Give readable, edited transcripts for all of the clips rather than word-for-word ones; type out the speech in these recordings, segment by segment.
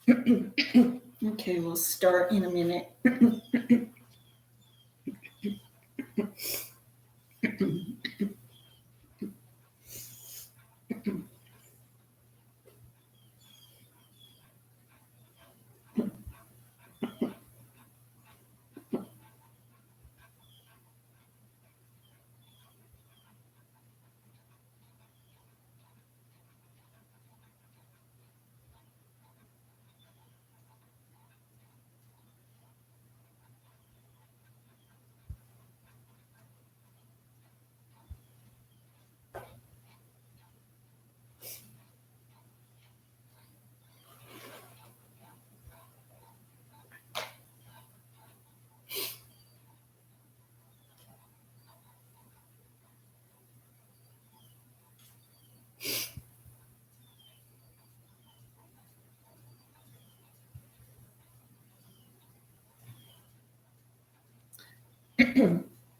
Okay, we'll start in a minute.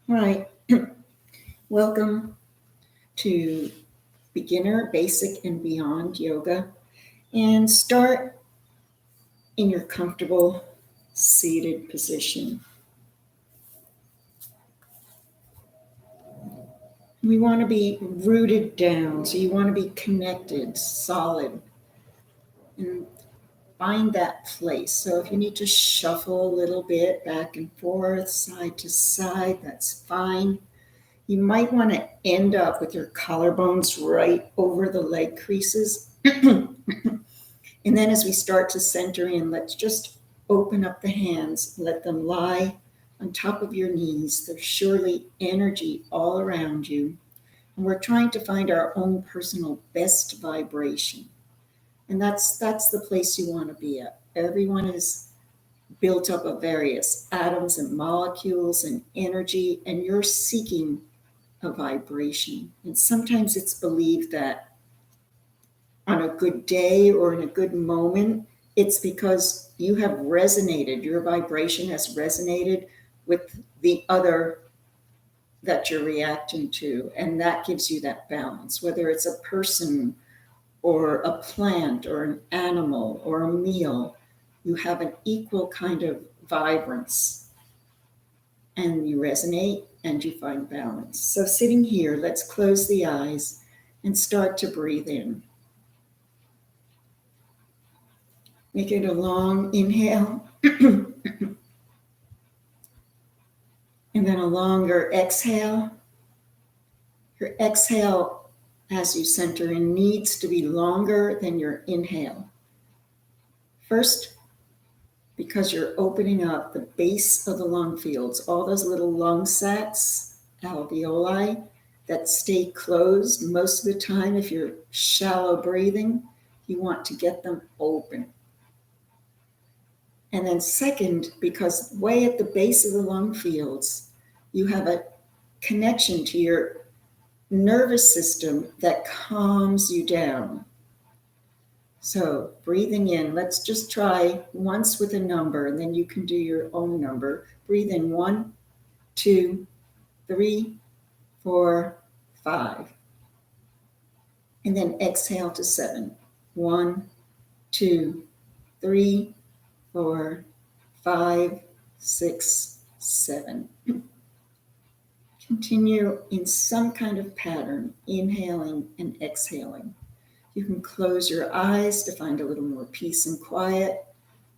Right. Welcome to beginner, basic, and beyond yoga. And start in your comfortable seated position. We want to be rooted down, so you want to be connected, solid, and find that place. So if you need to shuffle a little bit back and forth, side to side, that's fine. You might want to end up with your collarbones right over the leg creases. And then as we start to center in, let's just open up the hands, let them lie on top of your knees. There's surely energy all around you. And we're trying to find our own personal best vibration. And that's the place you want to be at. Everyone is built up of various atoms and molecules and energy, and you're seeking a vibration. And sometimes it's believed that on a good day or in a good moment, it's because you have resonated, your vibration has resonated with the other that you're reacting to, and that gives you that balance, whether it's a person or a plant or an animal or a meal. You have an equal kind of vibrance, and you resonate and you find balance. So sitting here, let's close the eyes and start to breathe in. Make it a long inhale and then a longer exhale. Your exhale, as you center in, needs to be longer than your inhale. First, because you're opening up the base of the lung fields, all those little lung sacs, alveoli, that stay closed most of the time. If you're shallow breathing, you want to get them open. And then second, because way at the base of the lung fields, you have a connection to your nervous system that calms you down. So breathing in, let's just try once with a number, and then you can do your own number. Breathe in 1, 2, 3, 4, 5. And then exhale to 7. 1, 2, 3, 4, 5, 6, 7. Continue in some kind of pattern, inhaling and exhaling. You can close your eyes to find a little more peace and quiet,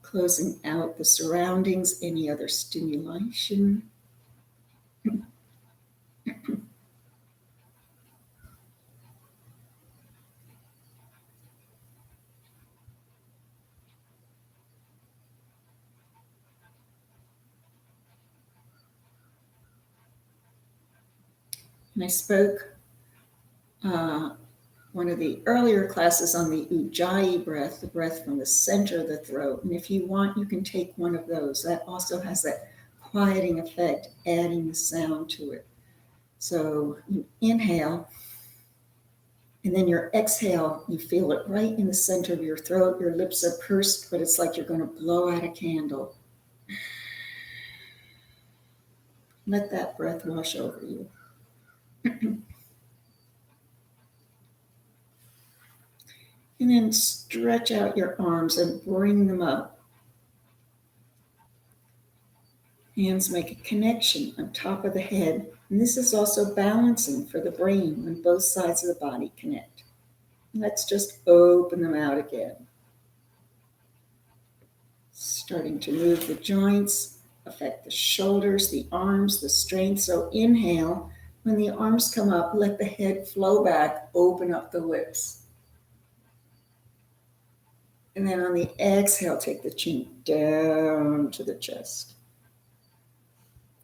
closing out the surroundings, any other stimulation. And I spoke one of the earlier classes on the Ujjayi breath, the breath from the center of the throat. And if you want, you can take one of those. That also has that quieting effect, adding the sound to it. So you inhale, and then your exhale, you feel it right in the center of your throat. Your lips are pursed, but it's like you're going to blow out a candle. Let that breath wash over you. And then stretch out your arms and bring them up. Hands make a connection on top of the head. And this is also balancing for the brain when both sides of the body connect. Let's just open them out again. Starting to move the joints, affect the shoulders, the arms, the strength. So inhale. When the arms come up, let the head flow back, open up the lips. And then on the exhale, take the chin down to the chest.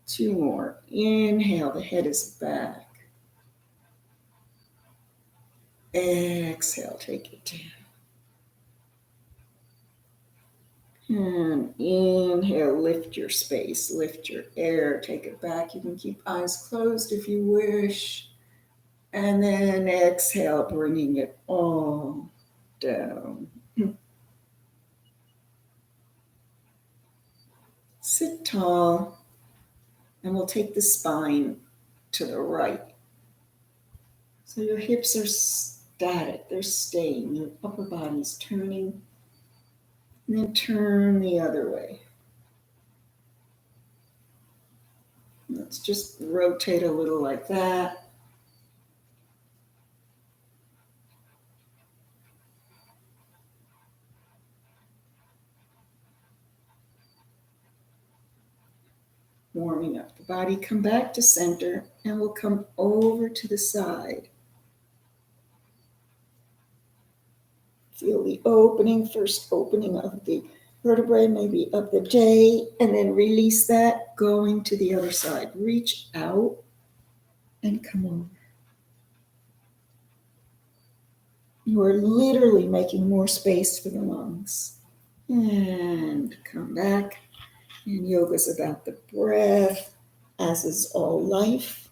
2 more. Inhale, the head is back. Exhale, take it down. And inhale, lift your space, lift your air, take it back. You can keep eyes closed if you wish. And then exhale, bringing it all down. Sit tall, and we'll take the spine to the right. So your hips are static, they're staying. Your upper body's turning. And then turn the other way. Let's just rotate a little like that. Warming up the body, come back to center, and we'll come over to the side. Feel the opening, first opening of the vertebrae, maybe of the day, and then release that, going to the other side. Reach out and come over. You are literally making more space for the lungs. And come back. And yoga is about the breath, as is all life.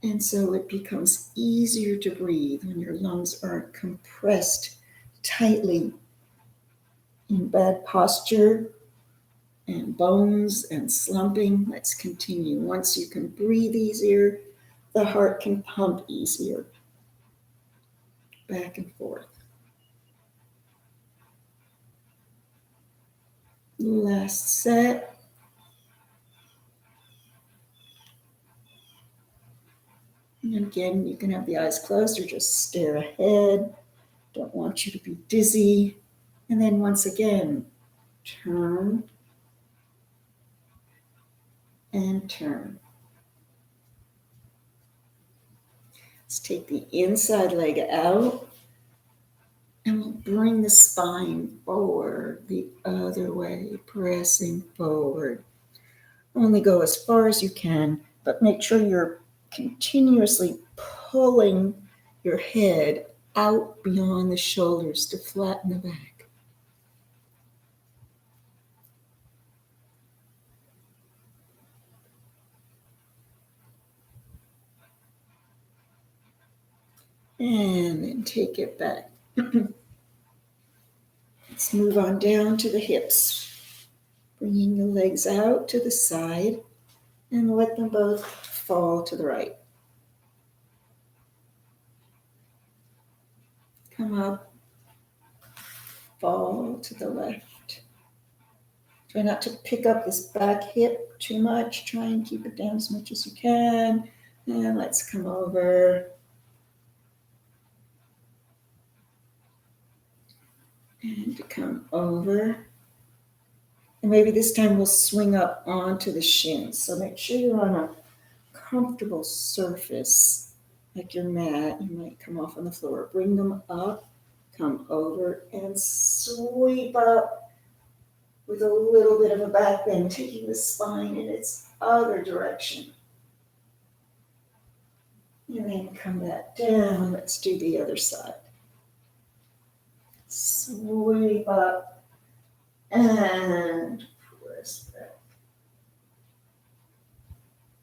And so it becomes easier to breathe when your lungs aren't compressed tightly in bad posture and bones and slumping. Let's continue. Once you can breathe easier, the heart can pump easier. Back and forth. Last set. And again, you can have the eyes closed or just stare ahead. Don't want you to be dizzy. And then once again, turn and turn. Let's take the inside leg out and we'll bring the spine forward the other way, pressing forward. Only go as far as you can, but make sure you're continuously pulling your head out beyond the shoulders to flatten the back. And then take it back. Let's move on down to the hips. Bringing the legs out to the side and let them both fall to the right. Come up, fall to the left. Try not to pick up this back hip too much. Try and keep it down as much as you can. And let's come over. And come over. And maybe this time we'll swing up onto the shins. So make sure you're on a comfortable surface, like your mat. You might come off on the floor. Bring them up, come over, and sweep up with a little bit of a back bend, taking the spine in its other direction. And then come back down. Let's do the other side. Sweep up and press back.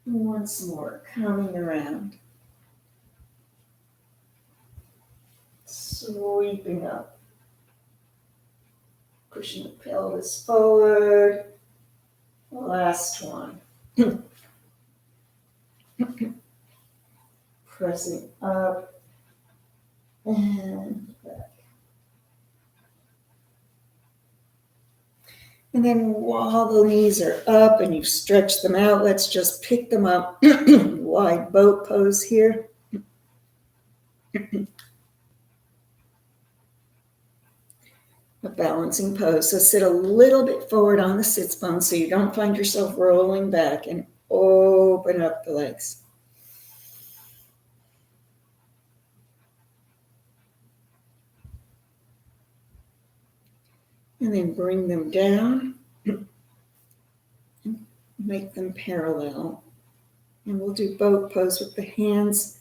Once more, coming around. Sweeping up. Pushing the pelvis forward. Last one. Pressing up and back. And then while the knees are up and you've stretched them out, let's just pick them up. Wide boat pose here. A balancing pose. So sit a little bit forward on the sits bone so you don't find yourself rolling back, and open up the legs. And then bring them down. Make them parallel. And we'll do boat pose with the hands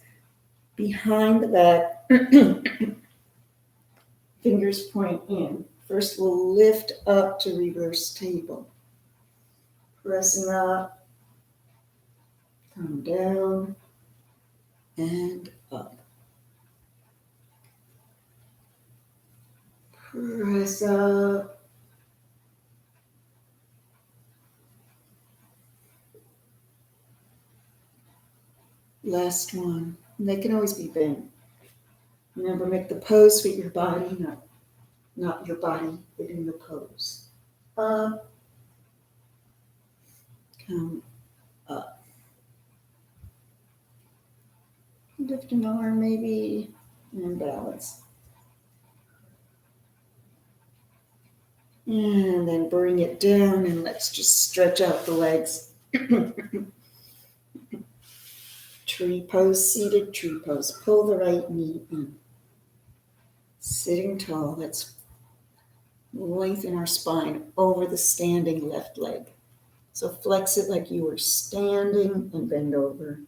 behind the back. Fingers point in. First, we'll lift up to reverse table. Pressing up, come down, and up. Press up. Last one. And they can always be bent. Remember, make the pose fit your body, not your body within the pose. Up. Come up. Lift an arm maybe, and balance. And then bring it down, and let's just stretch out the legs. Tree pose, seated tree pose. Pull the right knee in. Sitting tall, let's lengthen our spine over the standing left leg. So flex it like you were standing and bend over.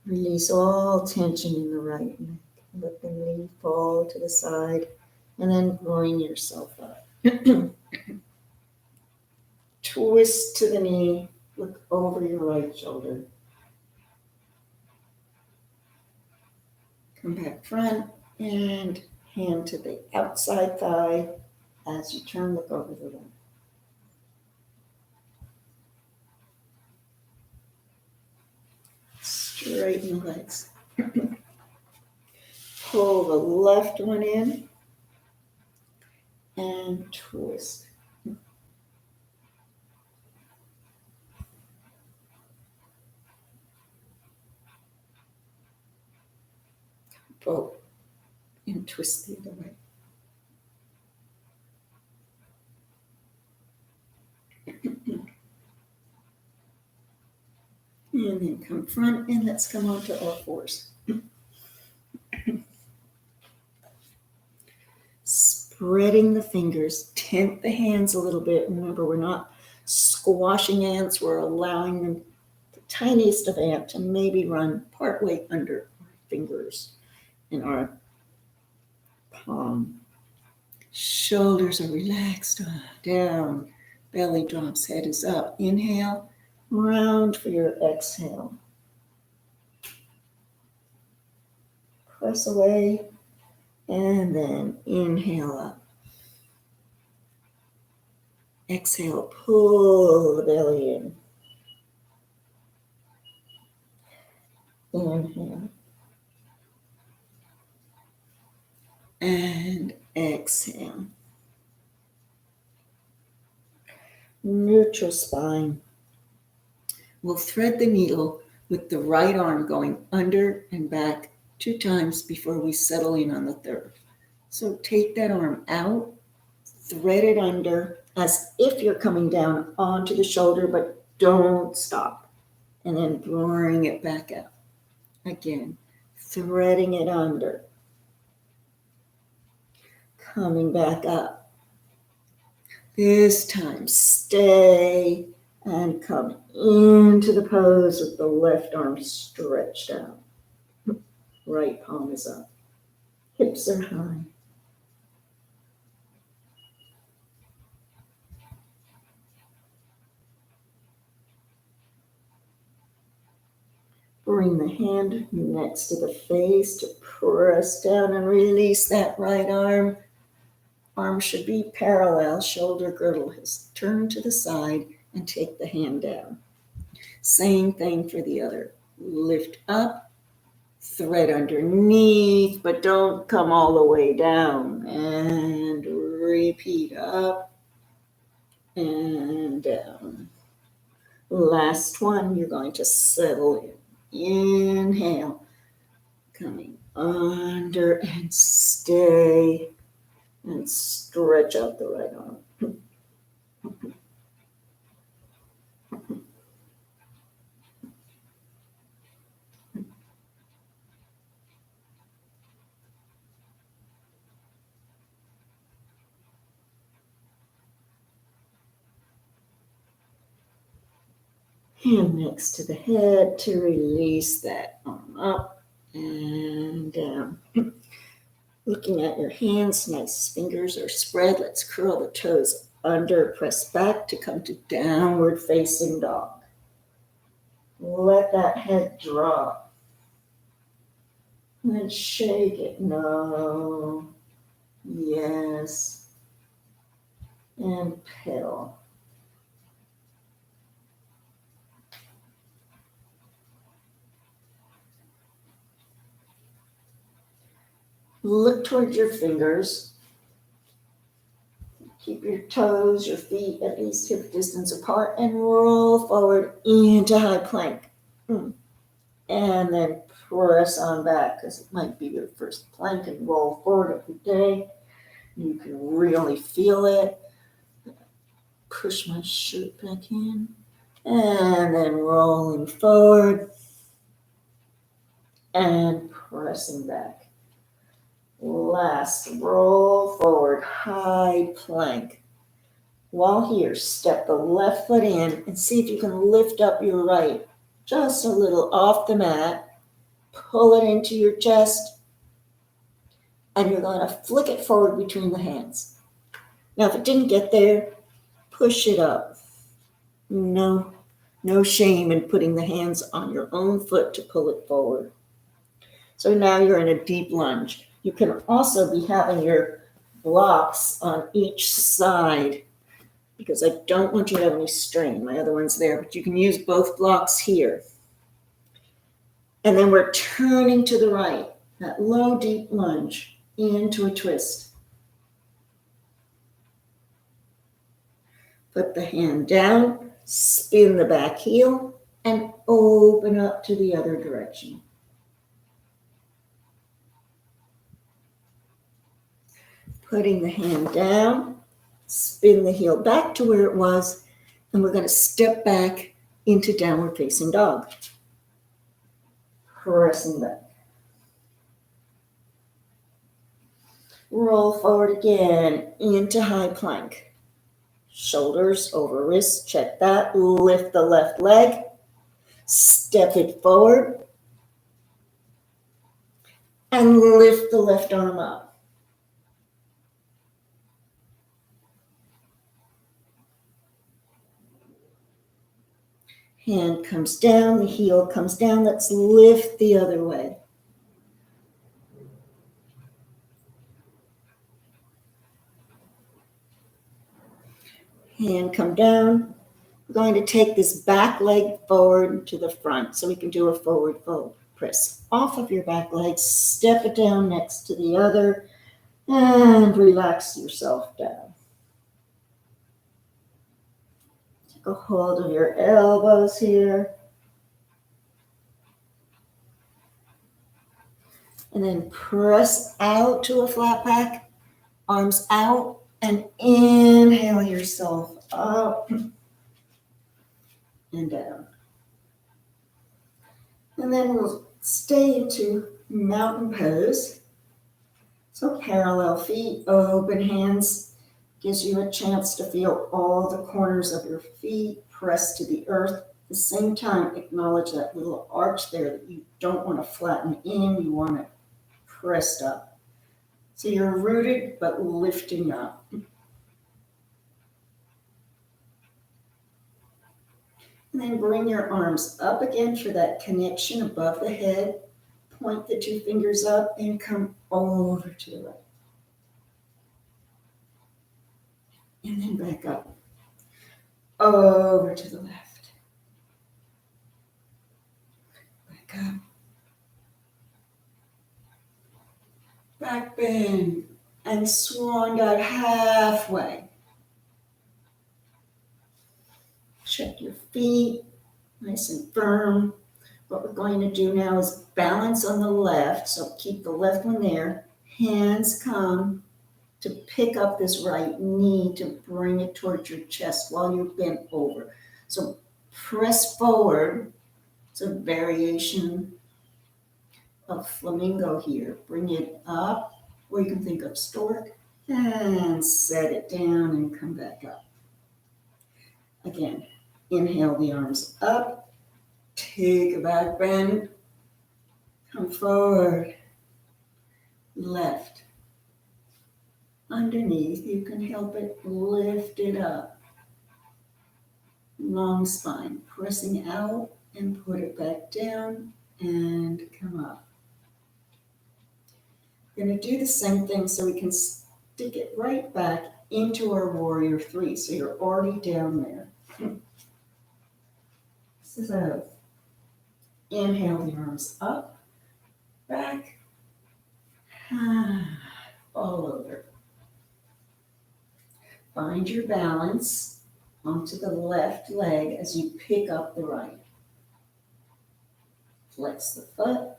Release all tension in the right neck. Let the knee fall to the side, and then bring yourself up. Twist to the knee, look over your right shoulder. Come back front and hand to the outside thigh. As you turn, look over the left. Straighten the legs. Pull the left one in and twist. Pull and twist the other way. And then come front, and let's come onto all fours. Spreading the fingers, tent the hands a little bit. Remember, we're not squashing ants, we're allowing them, the tiniest of ant, to maybe run partway under our fingers in our palm. Shoulders are relaxed, down, belly drops, head is up. Inhale, round for your exhale. Press away, and then inhale up. Exhale, pull the belly in. Inhale. And exhale. Neutral spine. We'll thread the needle with the right arm going under and back 2 times before we settle in on the third. So take that arm out, thread it under as if you're coming down onto the shoulder, but don't stop. And then bring it back up. Again, threading it under. Coming back up. This time, stay and come into the pose with the left arm stretched out. Right palm is up. Hips are high. Bring the hand next to the face to press down and release that right arm. Arm should be parallel, shoulder girdle has turned to the side, and take the hand down. Same thing for the other. Lift up, thread underneath, but don't come all the way down. And repeat up and down. Last one, you're going to settle in. Inhale, coming under and stay and stretch out the right arm. Hand next to the head to release that arm up and down. Looking at your hands, nice fingers are spread. Let's curl the toes under, press back to come to downward facing dog. Let that head drop. And shake it. No. Yes. And pedal. Look towards your fingers. Keep your toes, your feet at least hip distance apart and roll forward into high plank. And then press on back because it might be your first plank and roll forward every day. You can really feel it. Push my shirt back in and then rolling forward and pressing back. Last, roll forward, high plank. While here, step the left foot in and see if you can lift up your right just a little off the mat. Pull it into your chest, and you're going to flick it forward between the hands. Now, if it didn't get there, push it up. No shame in putting the hands on your own foot to pull it forward. So now you're in a deep lunge. You can also be having your blocks on each side because I don't want you to have any strain. My other one's there, but you can use both blocks here. And then we're turning to the right, that low, deep lunge into a twist. Put the hand down, spin the back heel, and open up to the other direction. Putting the hand down, spin the heel back to where it was, and we're going to step back into downward facing dog. Pressing back. Roll forward again into high plank. Shoulders over wrists, check that. Lift the left leg, step it forward, and lift the left arm up. Hand comes down, the heel comes down. Let's lift the other way. Hand come down. We're going to take this back leg forward to the front so we can do a forward fold. Press off of your back leg, step it down next to the other, and relax yourself down. Take a hold of your elbows here. And then press out to a flat back, arms out, and inhale yourself up and down. And then we'll stay into mountain pose. So parallel feet, open hands, gives you a chance to feel all the corners of your feet pressed to the earth. At the same time, acknowledge that little arch there that you don't want to flatten in, you want it pressed up. So you're rooted but lifting up. And then bring your arms up again for that connection above the head. Point the two fingers up and come over to the right. And then back up, over to the left. back bend, and swan dive halfway. Check your feet, nice and firm. What we're going to do now is balance on the left, so keep the left one there. Hands come to pick up this right knee to bring it towards your chest while you're bent over. So press forward. It's a variation of flamingo here. Bring it up, or you can think of stork, and set it down and come back up. Again, inhale the arms up, take a back bend, come forward, left. Underneath, you can help it lift it up. Long spine, pressing out and put it back down and come up. We're going to do the same thing so we can stick it right back into our warrior three. So you're already down there. So inhale the arms up, back, all over. Find your balance onto the left leg as you pick up the right. Flex the foot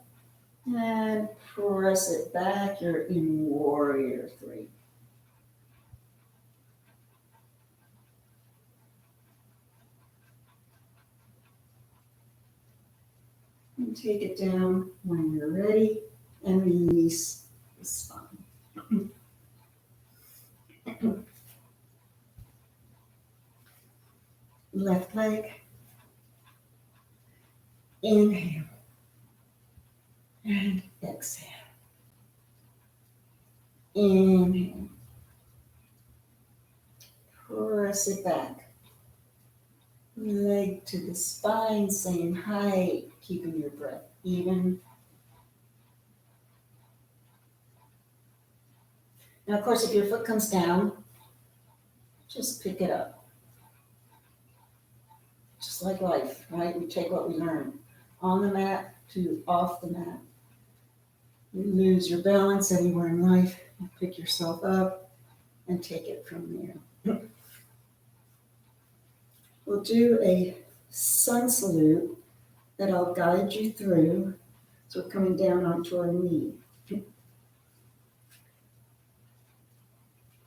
and press it back. You're in warrior three. And take it down when you're ready and release the spine. Left leg. Inhale and exhale. Inhale. Press it back. Leg to the spine, same height, keeping your breath even. Now, of course, if your foot comes down, just pick it up. Just like life, right? We take what we learn on the mat to off the mat. You lose your balance anywhere in life, you pick yourself up and take it from there. We'll do a sun salute that I'll guide you through. So we're coming down onto our knee.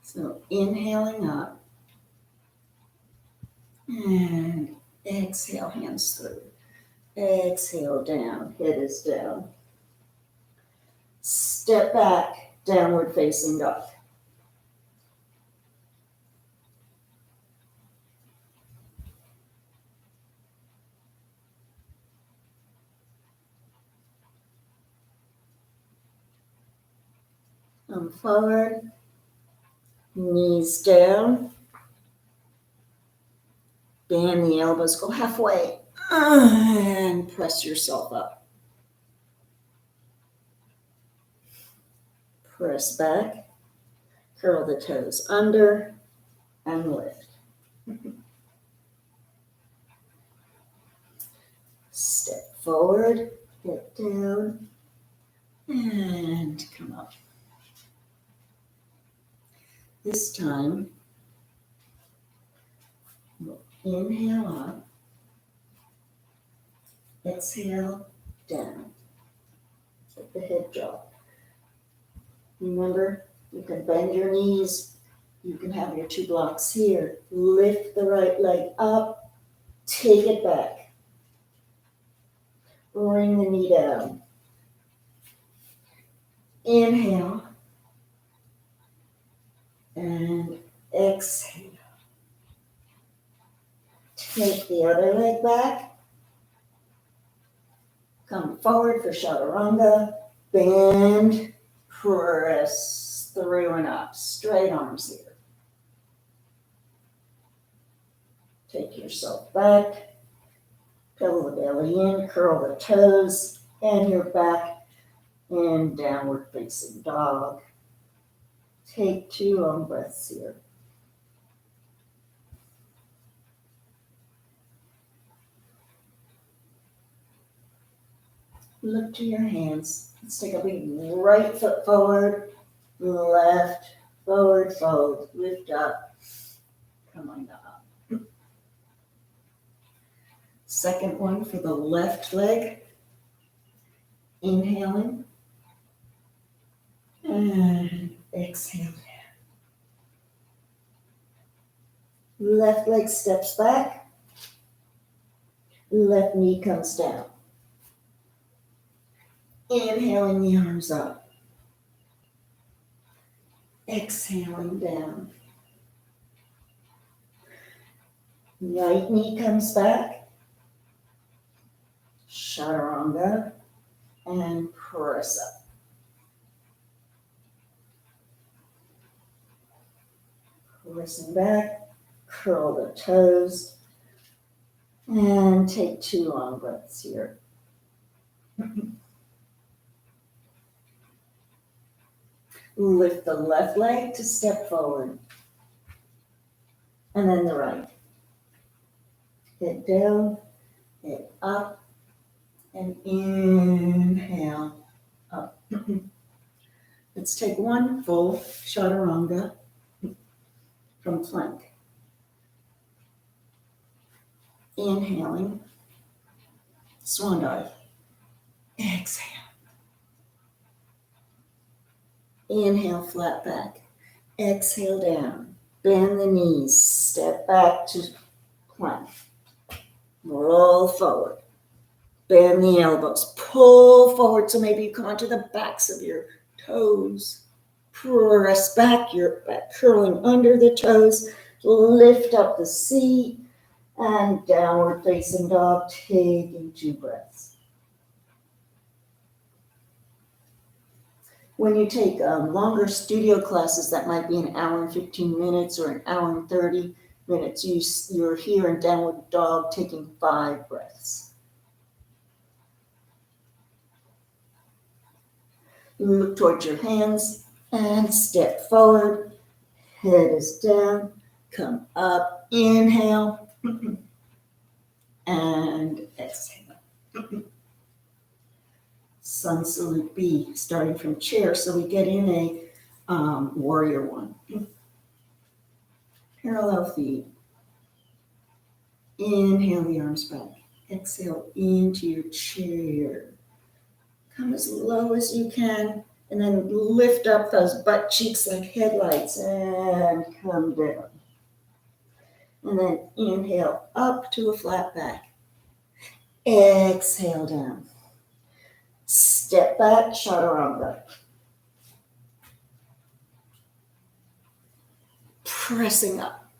So inhaling up and exhale, hands through. Exhale down, head is down. Step back, downward facing dog. Come forward, knees down. Bend the elbows, go halfway, and press yourself up. Press back, curl the toes under, and lift. Step forward, get down, and come up. This time, we'll inhale up, exhale down. Let the head drop. Remember, you can bend your knees. You can have your two blocks here. Lift the right leg up, take it back. Bring the knee down. Inhale and exhale. Take the other leg back. Come forward for chaturanga. Bend, press through and up. Straight arms here. Take yourself back. Pull the belly in, curl the toes, and you're back in downward facing dog. Take 2 long breaths here. Look to your hands. Let's take a big right foot forward, left, forward, fold, lift up, come on up. Second one for the left leg. Inhaling and exhale. Left leg steps back, left knee comes down. Inhaling the arms up. Exhaling down. Right knee comes back. Chaturanga and press up. Pressing back, curl the toes, and take 2 long breaths here. Lift the left leg to step forward, and then the right. Head down, head up, and inhale up. Let's take one full chaturanga from plank. Inhaling, swan dive. Exhale. Inhale, flat back. Exhale down. Bend the knees. Step back to plank. Roll forward. Bend the elbows. Pull forward so maybe you come onto the backs of your toes. Press back, your back curling under the toes. Lift up the seat and downward facing dog, taking 2 breaths. When you take longer studio classes, that might be an hour and 15 minutes or an hour and 30 minutes, you're here in downward dog taking 5 breaths. Look towards your hands and step forward. Head is down. Come up. Inhale. And exhale. Sun Salute B, starting from chair. So we get in a warrior one. Parallel feet. Inhale the arms back. Exhale into your chair. Come as low as you can, and then lift up those butt cheeks like headlights and come down. And then inhale up to a flat back. Exhale down. Step back, chaturanga. Pressing up.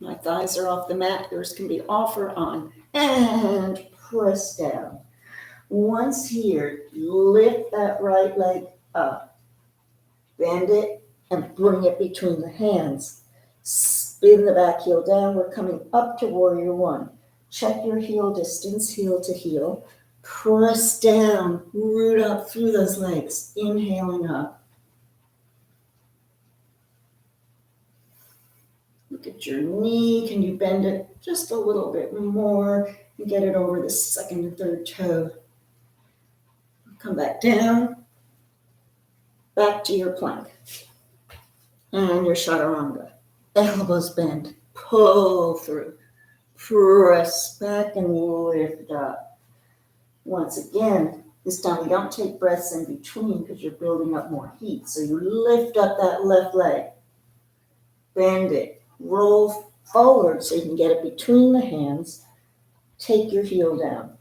My thighs are off the mat. Yours can be off or on. And press down. Once here, lift that right leg up. Bend it and bring it between the hands. Spin the back heel down. We're coming up to warrior one. Check your heel distance, heel to heel. Press down, root up through those legs. Inhaling up. Look at your knee. Can you bend it just a little bit more and get it over the second and third toe? Come back down, back to your plank. And your chaturanga. Elbows bend, pull through, press back and lift up. Once again, this time we don't take breaths in between because you're building up more heat. So you lift up that left leg, bend it, roll forward so you can get it between the hands. Take your heel down.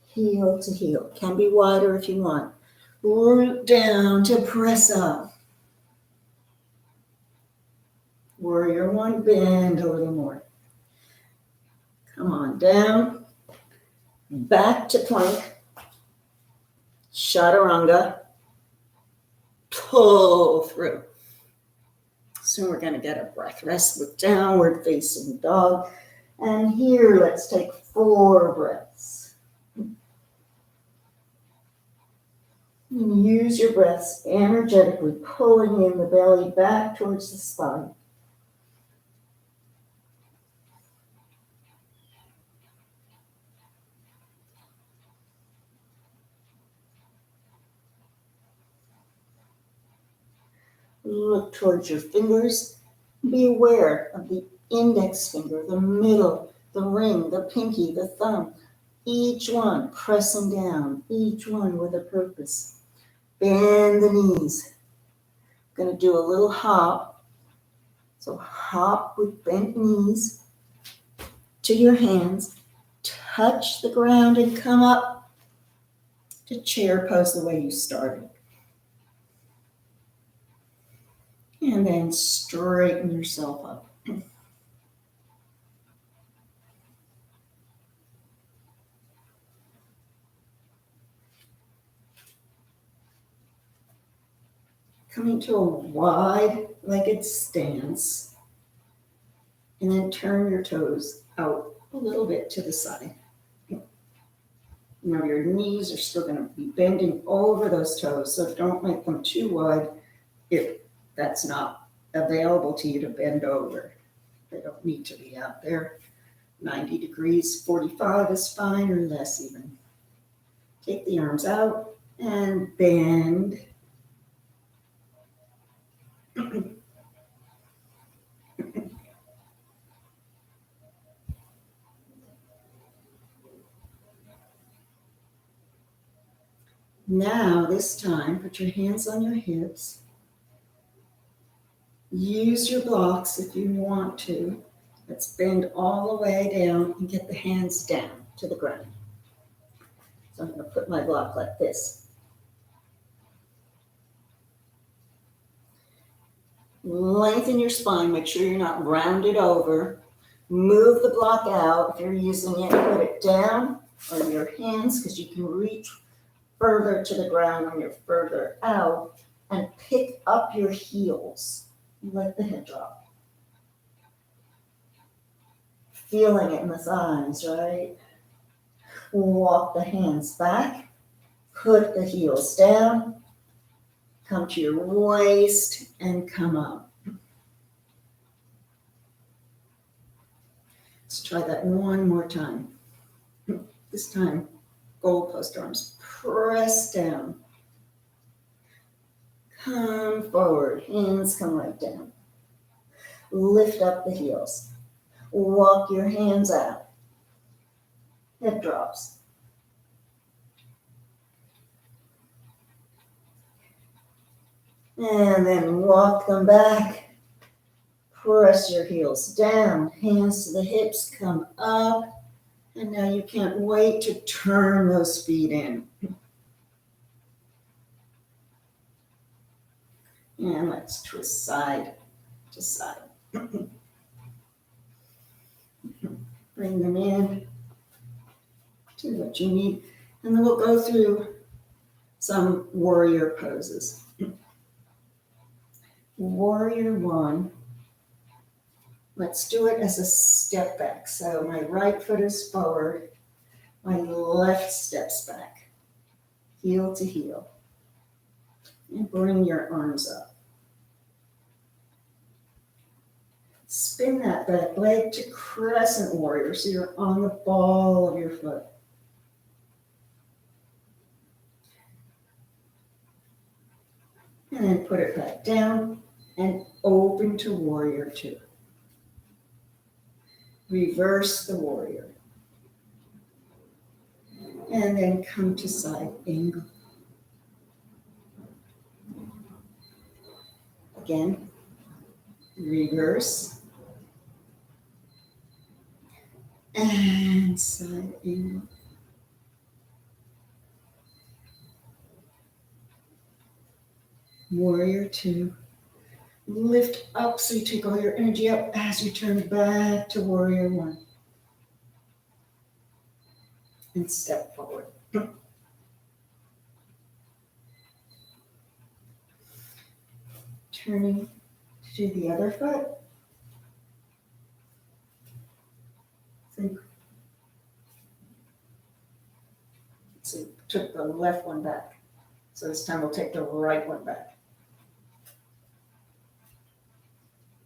Heel to heel. Can be wider if you want. Root down to press up. Warrior one, bend a little more. Come on down. Back to plank. Chaturanga. Pull through. Soon we're going to get a breath rest with downward facing dog. And here, let's take 4 breaths. And use your breaths energetically, pulling in the belly back towards the spine. Look towards your fingers. Be aware of the index finger, the middle, the ring, the pinky, the thumb. Each one pressing down, each one with a purpose. Bend the knees. Going to do a little hop. So hop with bent knees to your hands. Touch the ground and come up to chair pose the way you started. And then straighten yourself up. Coming to a wide-legged stance. And then turn your toes out a little bit to the side. Now your knees are still going to be bending over those toes, so don't make them too wide if that's not available to you to bend over. They don't need to be out there. 90 degrees, 45 is fine, or less even. Take the arms out and bend. Now, this time, put your hands on your hips. Use your blocks if you want to. Let's bend all the way down and get the hands down to the ground. So I'm going to put my block like this. Lengthen your spine. Make sure you're not rounded over. Move the block out. If you're using it, put it down on your hands because you can reach further to the ground when you're further out, and pick up your heels. Let the head drop. Feeling it in the thighs, right? Walk the hands back. Put the heels down. Come to your waist and come up. Let's try that one more time. This time, goalpost arms. Press down. Come forward. Hands come right down. Lift up the heels. Walk your hands out. Head drops. And then walk them back. Press your heels down. Hands to the hips, come up. And now you can't wait to turn those feet in. And let's twist side to side. Bring them in to what you need. And then we'll go through some warrior poses. Warrior one. Let's do it as a step back. So my right foot is forward. My left steps back. Heel to heel. And bring your arms up. Spin that back leg to crescent warrior so you're on the ball of your foot. And then put it back down and open to warrior two. Reverse the warrior. And then come to side angle. Again, reverse. And side angle. Warrior two. Lift up so you take all your energy up as you turn back to warrior one. And step forward. Turning to the other foot. So took the left one back. So this time we'll take the right one back.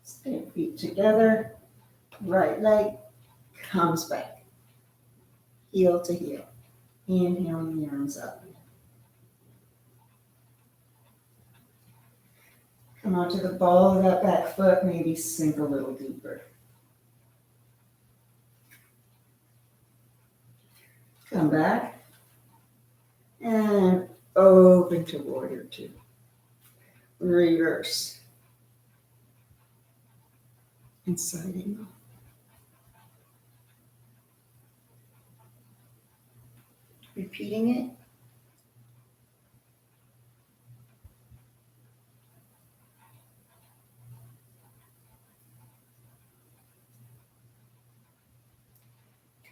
Stay feet together. Right leg comes back. Heel to heel. Inhaling the arms up. Come onto the ball of that back foot, maybe sink a little deeper. Come back and open to warrior two. Reverse. And side angle. Repeating it.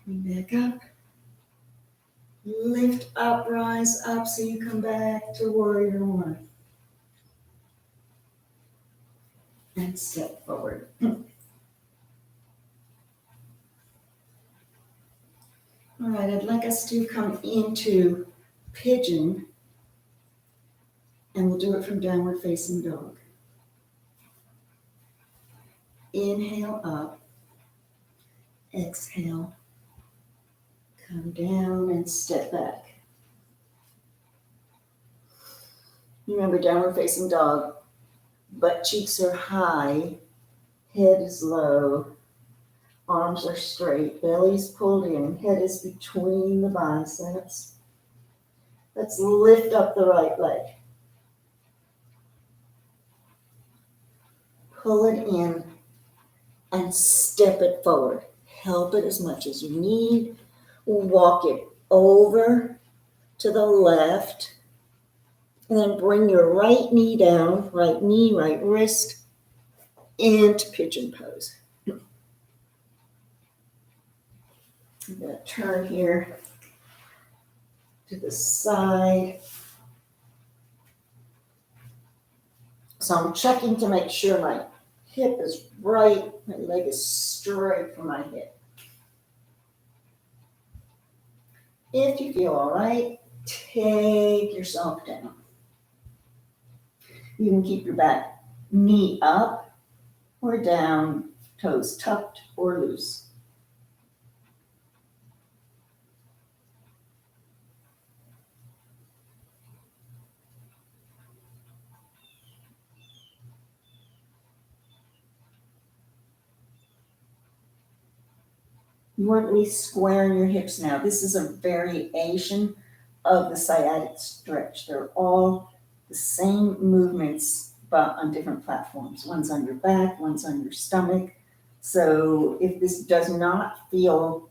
Coming back up. Lift up, rise up, so you come back to warrior one. And step forward. All right, I'd like us to come into pigeon, and we'll do it from downward facing dog. Inhale up, exhale, come down and step back. Remember, downward facing dog, butt cheeks are high, head is low, arms are straight, belly's pulled in, head is between the biceps. Let's lift up the right leg. Pull it in and step it forward. Help it as much as you need. Walk it over to the left. And then bring your right knee down, right knee, right wrist, into pigeon pose. I'm going to turn here to the side. So I'm checking to make sure my hip is right, my leg is straight from my hip. If you feel all right, take yourself down. You can keep your back knee up or down, toes tucked or loose. You want to be squaring your hips now. This is a variation of the sciatic stretch. They're all the same movements, but on different platforms. One's on your back, one's on your stomach. So if this does not feel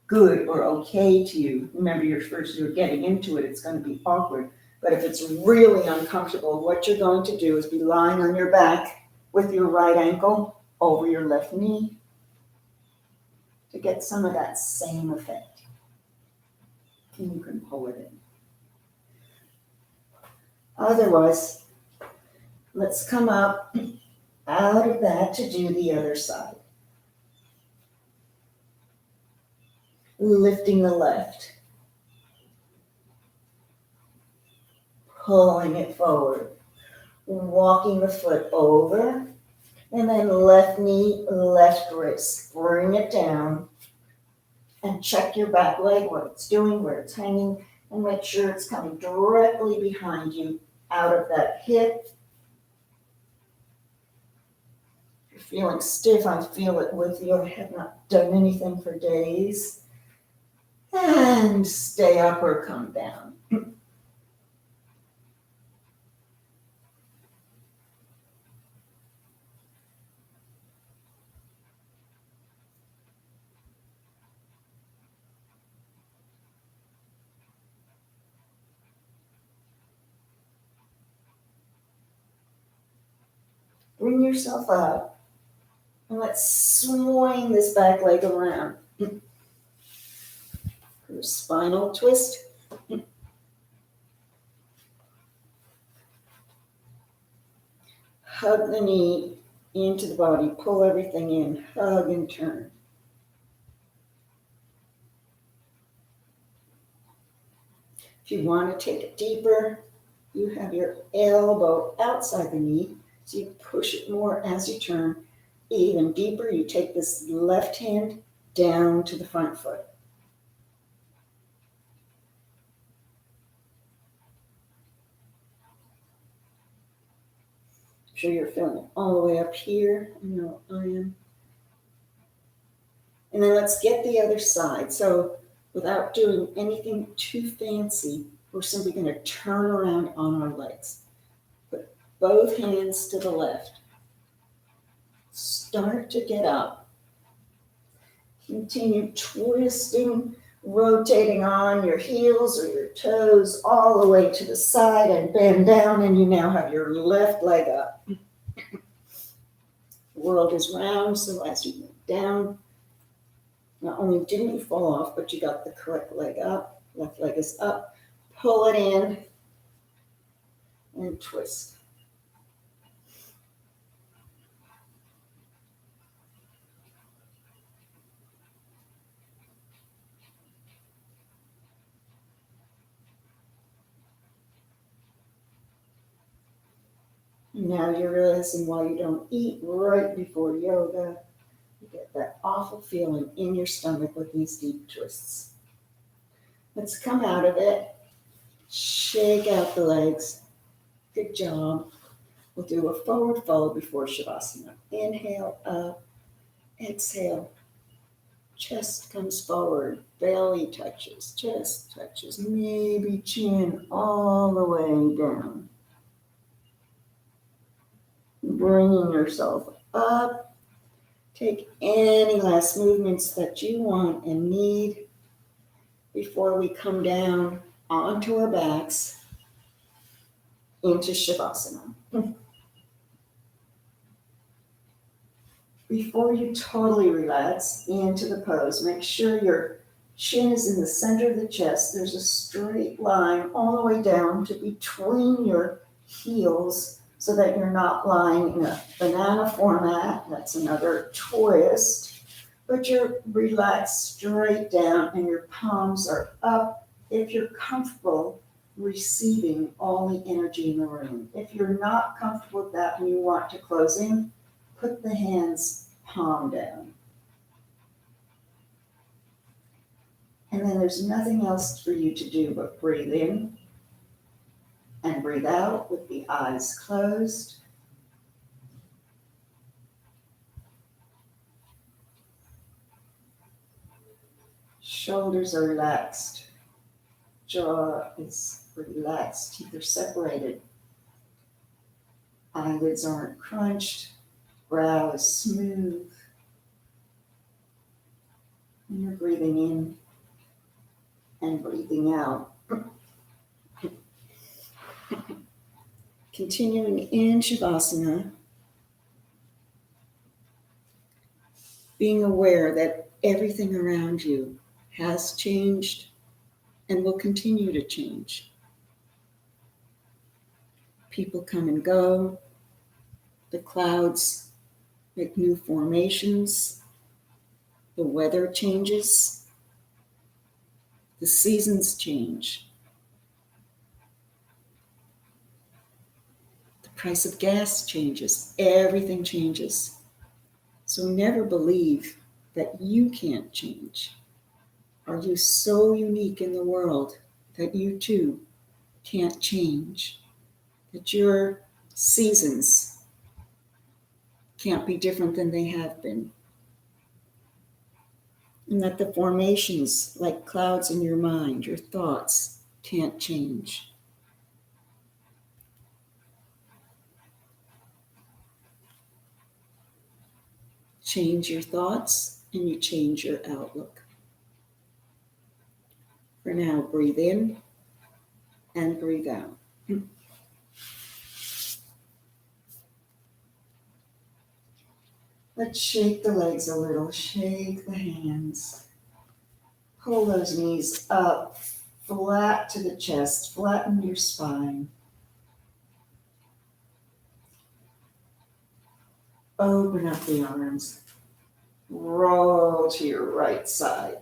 good or okay to you, remember you're getting into it, it's going to be awkward. But if it's really uncomfortable, what you're going to do is be lying on your back with your right ankle over your left knee to get some of that same effect. And you can pull it in. Otherwise, let's come up out of that to do the other side. Lifting the left. Pulling it forward. Walking the foot over. And then left knee, left wrist. Bring it down. And check your back leg, what it's doing, where it's hanging. And make sure it's coming directly behind you, out of that hip. If you're feeling stiff, I feel it with you. I have not done anything for days. And stay up or come down. Bring yourself up. And let's swing this back leg around. Do a spinal twist. Hug the knee into the body. Pull everything in. Hug and turn. If you want to take it deeper, you have your elbow outside the knee. So you push it more as you turn. Even deeper, you take this left hand down to the front foot. sure you're feeling it all the way up here. I know I am. And then let's get the other side. So without doing anything too fancy, we're simply going to turn around on our legs. Put both hands to the left. Start to get up. Continue twisting, rotating on your heels or your toes all the way to the side and bend down, and you now have your left leg up. The world is round, so as you move down, not only didn't you fall off, but you got the correct leg up. Left leg is up. Pull it in and twist. Now you're realizing why you don't eat right before yoga. You get that awful feeling in your stomach with these deep twists. Let's come out of it. Shake out the legs. Good job. We'll do a forward fold before Shavasana. Inhale up. Exhale. Chest comes forward. Belly touches. Chest touches. Maybe chin all the way down. Bringing yourself up. Take any last movements that you want and need before we come down onto our backs into Shavasana. Before you totally relax into the pose, make sure your chin is in the center of the chest. There's a straight line all the way down to between your heels so that you're not lying in a banana format. That's another twist. But you're relaxed straight down and your palms are up if you're comfortable receiving all the energy in the room. If you're not comfortable with that and you want to close in, put the hands palm down. And then there's nothing else for you to do but breathe in and breathe out with the eyes closed. Shoulders are relaxed. Jaw is relaxed. Teeth are separated. Eyelids aren't crunched. Brow is smooth. And you're breathing in and breathing out. Continuing in Shavasana, being aware that everything around you has changed and will continue to change. People come and go. The clouds make new formations. The weather changes. The seasons change. The price of gas changes. Everything changes. So never believe that you can't change. Are you so unique in the world that you too can't change? That your seasons can't be different than they have been? And that the formations, like clouds in your mind, your thoughts, can't change. Change your thoughts and you change your outlook. For now, breathe in and breathe out. Let's shake the legs a little, shake the hands. Pull those knees up, flat to the chest, flatten your spine. Open up the arms. Roll to your right side.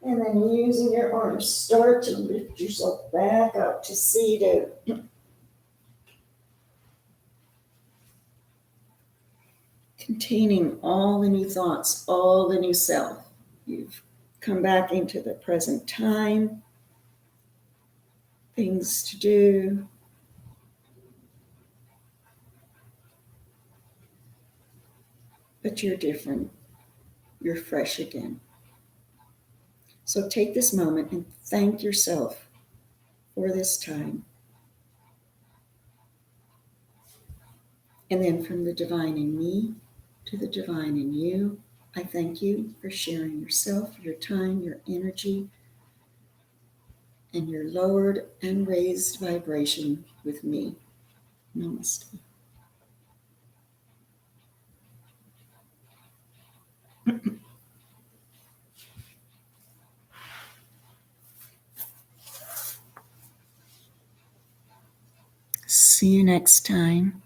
And then using your arms, start to lift yourself back up to seated. Containing all the new thoughts, all the new self you've come back into the present time, things to do. But you're different. You're fresh again. So take this moment and thank yourself for this time. And then from the divine in me to the divine in you, I thank you for sharing yourself, your time, your energy, and your lowered and raised vibration with me. Namaste. See you next time.